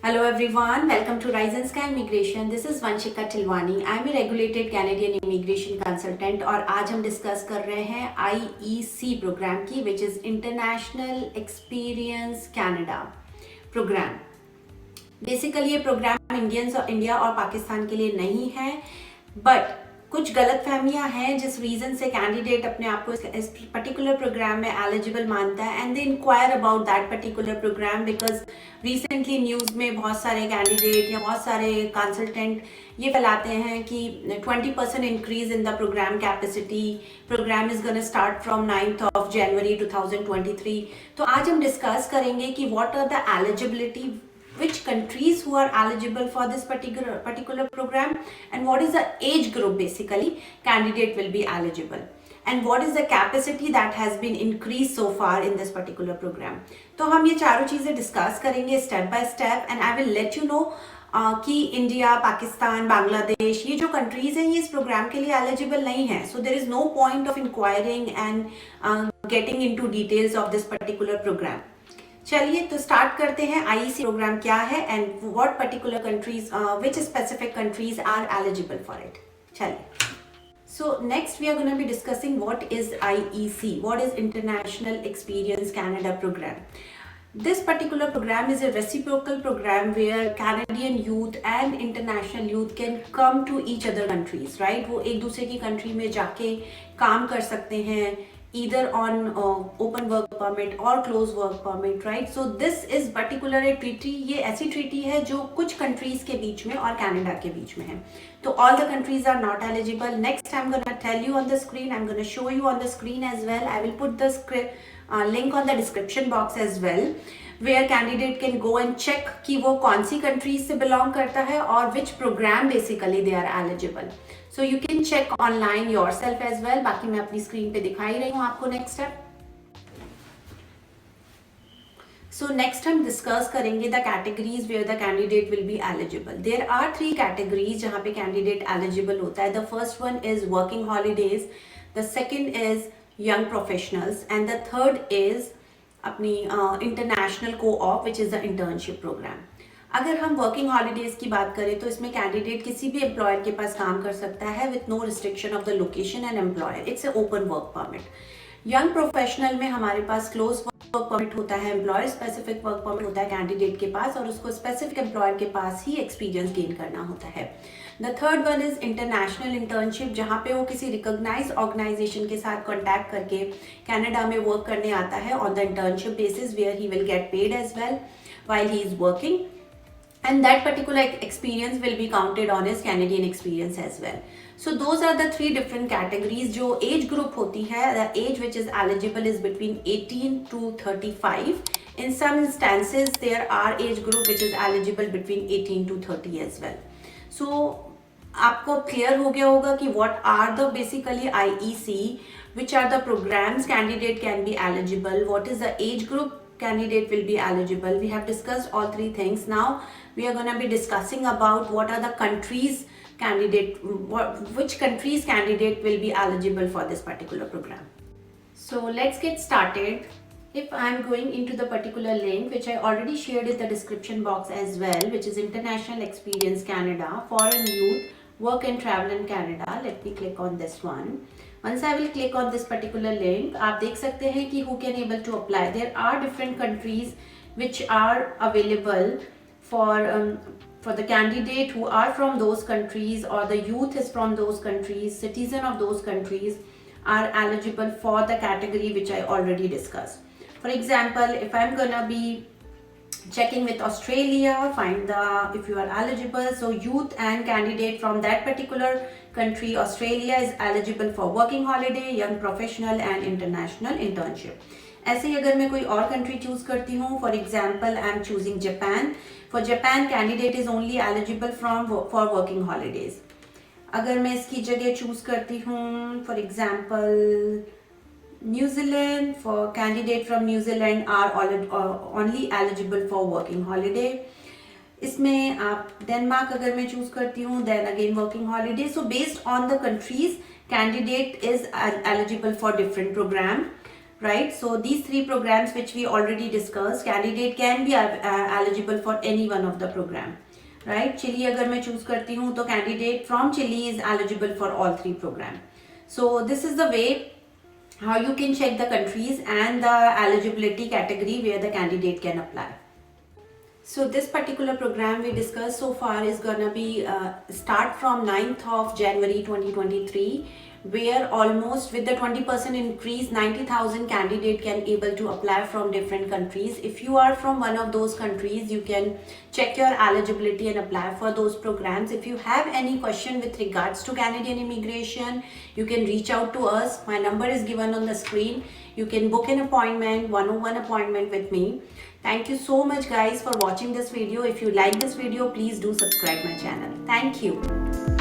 Hello everyone, welcome to Rise and Sky Immigration. This is Vanshika Tilwani. I am a regulated Canadian immigration consultant और आज हम discuss कर रहे हैं IEC program की which is International Experience Canada program. Basically ये program India और पाकिस्तान के लिए नहीं है, बट कुछ गलत फहमियाँ हैं जिस रीज़न से कैंडिडेट अपने आप को इस पर्टिकुलर प्रोग्राम में एलिजिबल मानता है and they enquire about that particular program because recently news में बहुत सारे कैंडिडेट या बहुत सारे कंसल्टेंट ये फैलाते हैं कि 20% increase in the program capacity, program is gonna start from 9th of January 2023. तो आज हम डिस्कस करेंगे कि what are the eligibility, which countries who are eligible for this particular program, and what is the age group basically candidate will be eligible, and what is the capacity that has been increased so far in this particular program. तो हम ये चारों चीज़ें discuss करेंगे step by step and I will let you know कि India, Pakistan, Bangladesh ये जो countries हैं ये इस प्रोग्राम के लिए एलिजिबल नहीं है. So there is no point of inquiring and getting into details of this particular program. चलिए तो स्टार्ट करते हैं. आईईसी प्रोग्राम क्या है and what particular countries, which specific countries are eligible for it. चलिए, so next we are gonna be discussing what is IEC, what is international experience Canada program. This particular program is a reciprocal program where Canadian youth and international youth can come to each other countries, right? वो एक दूसरे की country में जाके काम कर सकते हैं either on open work permit or close work permit, right? So this is particular a treaty, ये ऐसी treaty है जो कुछ countries के बीच में और Canada के बीच में है. तो all the countries are not eligible. Next I'm gonna tell you on the screen, I'm gonna show you on the screen as well. I will put the link on the description box as well, where candidate can go and check कि वो कौन सी countries से belong करता है और which program basically they are eligible. So you can check online yourself as well. बाकी मैं अपनी स्क्रीन पे दिखा ही रही हूँ आपको नेक्स्ट स्टेप. So next हम डिस्कस करेंगे the categories where the candidate will be eligible. There are 3 categories जहाँ पे कैंडिडेट एलिजिबल होता है. The first one is working holidays, the second is young professionals and the third is अपनी international co-op which is the internship program. अगर हम working holidays की बात करें तो इसमें कैंडिडेट किसी भी एम्प्लॉयर के पास काम कर सकता है with no restriction of the location and employer. It's a open work permit. Young professional में हमारे पास क्लोज वर्क परमिट होता है, एम्प्लॉयर स्पेसिफिक वर्क परमिट होता है कैंडिडेट के पास और उसको स्पेसिफिक एम्प्लॉयर के पास ही एक्सपीरियंस गेन करना होता है. The third one is international internship, जहाँ पे वो किसी रिकॉग्नाइज्ड ऑर्गेनाइजेशन के साथ कॉन्टैक्ट करके कनाडा में वर्क करने आता है on the internship basis where he will get paid as well while he is working, and that particular experience will be counted on his Canadian experience as well. So those are the 3 different categories. जो age group होती है, the age which is eligible is between 18 to 35. In some instances there are age group which is eligible between 18 to 30 as well. So आपको clear हो गया होगा कि what are the basically IEC, which are the programs candidate can be eligible, what is the age group candidate will be eligible. We have discussed all 3 things. Now we are going to be discussing about what are the countries candidate, which countries candidate will be eligible for this particular program. So let's get started. If I am going into the particular link which I already shared in the description box as well, which is International Experience Canada, Foreign Youth, Work and Travel in Canada. Let me click on this one. Once I will click on this particular link, आप देख सकते हैं कि who can able to apply. There are different countries which are available for the candidate who are from those countries or the youth is from those countries, citizen of those countries are eligible for the category which I already discussed. For example, if I'm gonna be checking with Australia, find if you are eligible. So youth and candidate from that particular country, Australia is eligible for working holiday, young professional and international internship. ऐसे ही अगर मैं कोई और country choose करती हूँ, for example I am choosing Japan. For Japan candidate is only eligible for working holidays. अगर मैं इसकी जगह चूज करती हूँ, for example New Zealand, for candidate from New Zealand are only eligible for working holiday. इसमें आप Denmark अगर मैं चूज करती हूँ, then again working holiday. So based on the countries, candidate is eligible for different program. right? So these three programs which we already discussed, candidate can be eligible for any one of the program, right? Chile अगर मैं choose करती हूँ तो candidate from Chile is eligible for all three program. So this is the way how you can check the countries and the eligibility category where the candidate can apply. So this particular program we discussed so far is gonna be start from 9th of January 2023, where almost with the 20% increase 90,000 candidate can able to apply from different countries. If you are from one of those countries, you can check your eligibility and apply for those programs. If you have any question with regards to Canadian immigration, you can reach out to us. My number is given on the screen. You can book an appointment, one-on-one appointment with me. Thank you so much guys for watching this video. If you like this video, please do subscribe my channel. Thank you.